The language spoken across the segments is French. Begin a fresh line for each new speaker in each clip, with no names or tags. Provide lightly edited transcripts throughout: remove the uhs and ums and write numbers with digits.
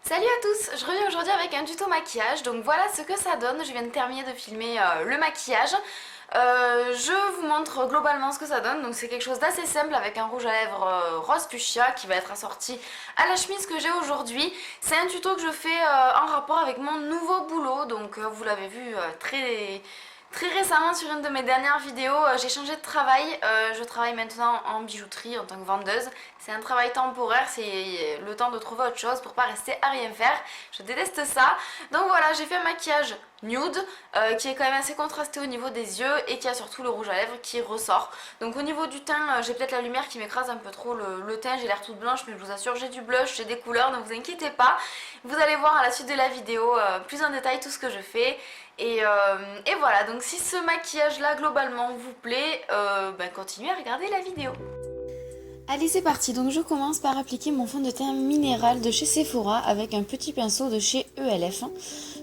Salut à tous, je reviens aujourd'hui avec un tuto maquillage, donc voilà ce que ça donne. Je viens de terminer de filmer le maquillage. Je vous montre globalement ce que ça donne, donc c'est quelque chose d'assez simple avec un rouge à lèvres rose fuchsia qui va être assorti à la chemise que j'ai aujourd'hui. C'est un tuto que je fais en rapport avec mon nouveau boulot, donc vous l'avez vu très récemment sur une de mes dernières vidéos, j'ai changé de travail. Je travaille maintenant en bijouterie en tant que vendeuse. C'est un travail temporaire, c'est le temps de trouver autre chose pour pas rester à rien faire. Je déteste ça. Donc voilà, j'ai fait un maquillage nude qui est quand même assez contrasté au niveau des yeux et qui a surtout le rouge à lèvres qui ressort. Donc au niveau du teint, j'ai peut-être la lumière qui m'écrase un peu trop le teint, j'ai l'air toute blanche, mais je vous assure j'ai du blush, j'ai des couleurs, ne vous inquiétez pas. Vous allez voir à la suite de la vidéo plus en détail tout ce que je fais. Et voilà, donc si ce maquillage là globalement vous plaît, continuez à regarder la vidéo. Allez, c'est parti. Donc je commence par appliquer mon fond de teint minéral de chez Sephora avec un petit pinceau de chez ELF.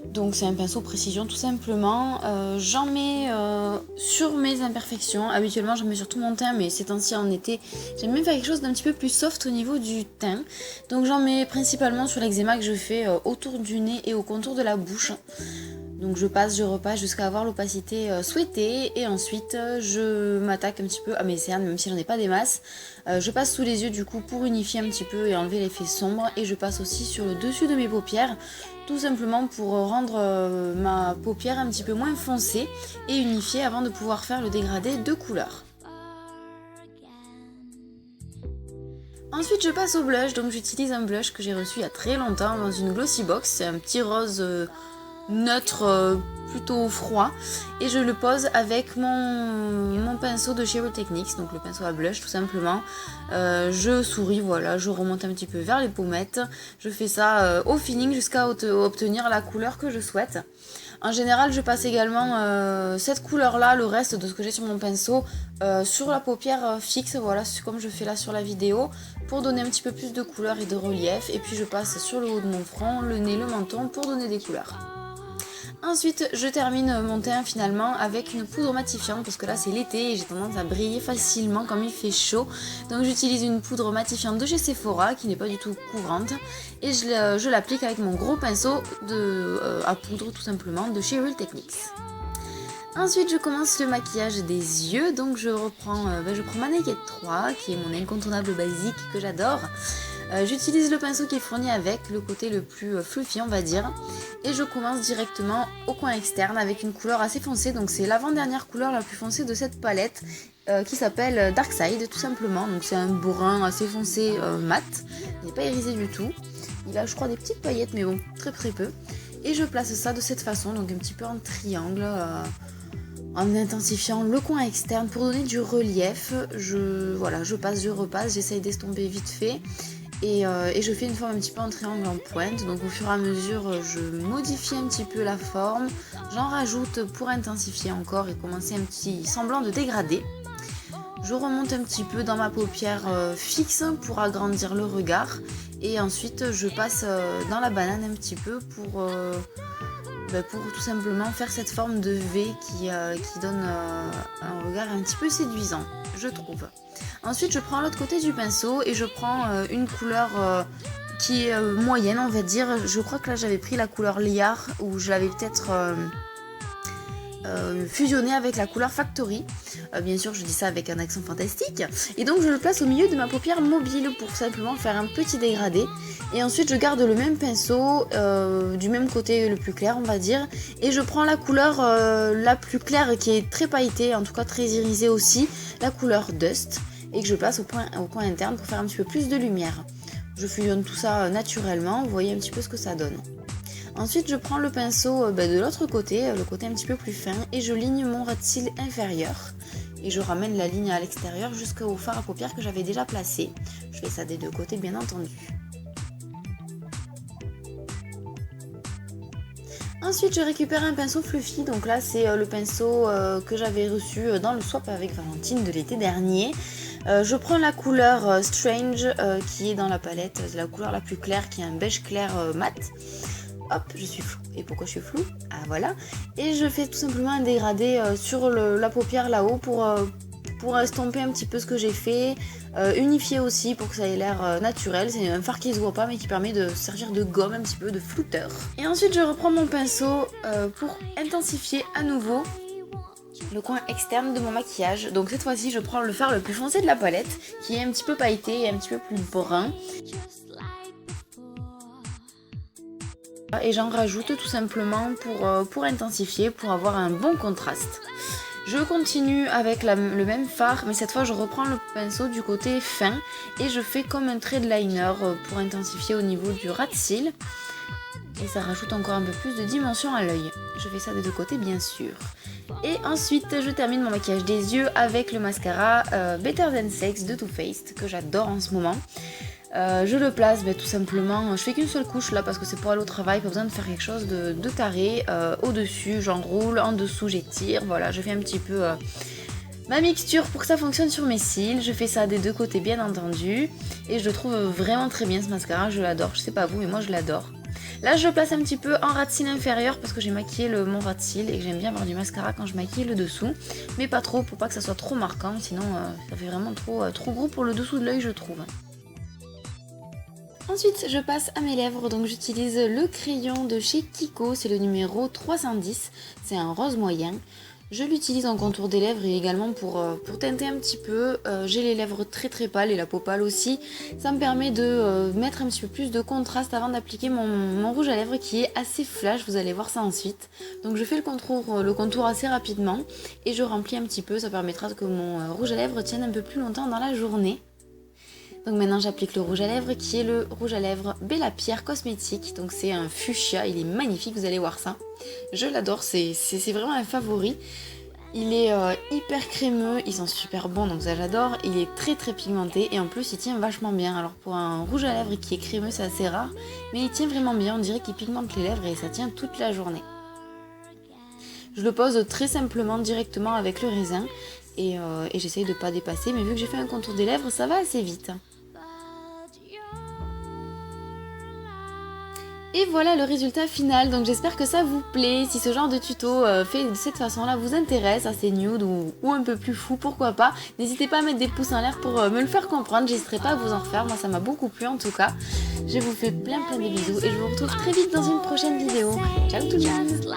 Donc c'est un pinceau précision tout simplement. J'en mets sur mes imperfections. Habituellement j'en mets sur tout mon teint, mais ces temps-ci en été j'aime bien faire quelque chose d'un petit peu plus soft au niveau du teint. Donc j'en mets principalement sur l'eczéma que je fais autour du nez et au contour de la bouche. Donc je passe, je repasse jusqu'à avoir l'opacité souhaitée et ensuite je m'attaque un petit peu à mes cernes, même si j'en ai pas des masses. Je passe sous les yeux du coup pour unifier un petit peu et enlever l'effet sombre, et je passe aussi sur le dessus de mes paupières, tout simplement pour rendre ma paupière un petit peu moins foncée et unifiée avant de pouvoir faire le dégradé de couleur. Ensuite je passe au blush, donc j'utilise un blush que j'ai reçu il y a très longtemps dans une glossy box, c'est un petit rose neutre plutôt froid, et je le pose avec mon pinceau de chez Real Techniques, donc le pinceau à blush tout simplement. Je souris, voilà, je remonte un petit peu vers les pommettes, je fais ça au feeling jusqu'à obtenir la couleur que je souhaite. En général je passe également cette couleur là, le reste de ce que j'ai sur mon pinceau, sur la paupière fixe, voilà, comme je fais là sur la vidéo, pour donner un petit peu plus de couleur et de relief, et puis je passe sur le haut de mon front, le nez, le menton pour donner des couleurs. Ensuite, je termine mon teint finalement avec une poudre matifiante, parce que là c'est l'été et j'ai tendance à briller facilement comme il fait chaud. Donc j'utilise une poudre matifiante de chez Sephora qui n'est pas du tout couvrante, et je l'applique avec mon gros pinceau à poudre tout simplement de chez Real Techniques. Ensuite je commence le maquillage des yeux, donc je prends ma Naked 3 qui est mon incontournable basique que j'adore. J'utilise le pinceau qui est fourni avec, le côté le plus fluffy on va dire, et je commence directement au coin externe avec une couleur assez foncée, donc c'est l'avant-dernière couleur la plus foncée de cette palette qui s'appelle Dark Side tout simplement. Donc c'est un brun assez foncé mat, il n'est pas irisé du tout, il a je crois des petites paillettes mais bon très peu, et je place ça de cette façon, donc un petit peu en triangle, en intensifiant le coin externe pour donner du relief. Je passe, je repasse, j'essaye d'estomper vite fait. Et je fais une forme un petit peu en triangle en pointe, donc au fur et à mesure je modifie un petit peu la forme, j'en rajoute pour intensifier encore et commencer un petit semblant de dégradé. Je remonte un petit peu dans ma paupière fixe pour agrandir le regard, et ensuite je passe dans la banane un petit peu pour tout simplement faire cette forme de V qui donne un regard un petit peu séduisant, je trouve. Ensuite je prends l'autre côté du pinceau et je prends une couleur qui est moyenne on va dire. Je crois que là j'avais pris la couleur liard, ou je l'avais peut-être fusionné avec la couleur Factory. Bien sûr je dis ça avec un accent fantastique, et donc je le place au milieu de ma paupière mobile pour simplement faire un petit dégradé. Et ensuite je garde le même pinceau du même côté le plus clair on va dire, et je prends la couleur la plus claire qui est très pailletée, en tout cas très irisée aussi, la couleur Dust, et que je place au coin interne pour faire un petit peu plus de lumière. Je fusionne tout ça naturellement, vous voyez un petit peu ce que ça donne. Ensuite je prends le pinceau de l'autre côté, le côté un petit peu plus fin, et je ligne mon ras de cils inférieur. Et je ramène la ligne à l'extérieur jusqu'au fard à paupières que j'avais déjà placé. Je fais ça des deux côtés bien entendu. Ensuite je récupère un pinceau fluffy, donc là c'est le pinceau que j'avais reçu dans le swap avec Valentine de l'été dernier. Je prends la couleur Strange qui est dans la palette, la couleur la plus claire qui est un beige clair mat. Hop, je suis floue. Et pourquoi je suis floue? Ah voilà. Et je fais tout simplement un dégradé sur la paupière là-haut pour pour estomper un petit peu ce que j'ai fait, unifier aussi pour que ça ait l'air naturel. C'est un fard qui se voit pas mais qui permet de servir de gomme un petit peu, de flouteur. Et ensuite je reprends mon pinceau pour intensifier à nouveau le coin externe de mon maquillage. Donc cette fois-ci je prends le fard le plus foncé de la palette qui est un petit peu pailleté et un petit peu plus brun. Et j'en rajoute tout simplement pour intensifier, pour avoir un bon contraste. Je continue avec le même fard, mais cette fois je reprends le pinceau du côté fin et je fais comme un trait de liner pour intensifier au niveau du ras de cils. Et ça rajoute encore un peu plus de dimension à l'œil. Je fais ça des deux côtés bien sûr. Et ensuite je termine mon maquillage des yeux avec le mascara Better Than Sex de Too Faced que j'adore en ce moment. Je le place tout simplement, je fais qu'une seule couche là parce que c'est pour aller au travail, pas besoin de faire quelque chose de carré. Au-dessus j'enroule, en dessous j'étire, voilà, je fais un petit peu ma mixture pour que ça fonctionne sur mes cils. Je fais ça des deux côtés bien entendu et je le trouve vraiment très bien ce mascara, je l'adore, je sais pas vous mais moi je l'adore. Là je le place un petit peu en ras de cils inférieur parce que j'ai maquillé mon ras de cils et que j'aime bien avoir du mascara quand je maquille le dessous. Mais pas trop pour pas que ça soit trop marquant, sinon ça fait vraiment trop gros pour le dessous de l'œil je trouve. Ensuite je passe à mes lèvres, donc j'utilise le crayon de chez Kiko, c'est le numéro 310, c'est un rose moyen. Je l'utilise en contour des lèvres et également pour teinter un petit peu. J'ai les lèvres très pâles et la peau pâle aussi. Ça me permet de mettre un petit peu plus de contraste avant d'appliquer mon rouge à lèvres qui est assez flash, vous allez voir ça ensuite. Donc je fais le contour assez rapidement et je remplis un petit peu, ça permettra que mon rouge à lèvres tienne un peu plus longtemps dans la journée. Donc maintenant j'applique le rouge à lèvres qui est le rouge à lèvres Bella Pierre Cosmétique. Donc c'est un fuchsia, il est magnifique, vous allez voir ça. Je l'adore, c'est vraiment un favori. Il est hyper crémeux, ils sont super bons donc ça j'adore. Il est très pigmenté et en plus il tient vachement bien. Alors pour un rouge à lèvres qui est crémeux c'est assez rare. Mais il tient vraiment bien, on dirait qu'il pigmente les lèvres et ça tient toute la journée. Je le pose très simplement directement avec le raisin. Et j'essaye de ne pas dépasser, mais vu que j'ai fait un contour des lèvres, ça va assez vite. Et voilà le résultat final, donc j'espère que ça vous plaît. Si ce genre de tuto fait de cette façon-là vous intéresse, assez nude ou un peu plus fou, pourquoi pas. N'hésitez pas à mettre des pouces en l'air pour me le faire comprendre, j'hésiterai pas à vous en refaire, moi ça m'a beaucoup plu en tout cas. Je vous fais plein de bisous et je vous retrouve très vite dans une prochaine vidéo. Ciao tout le monde.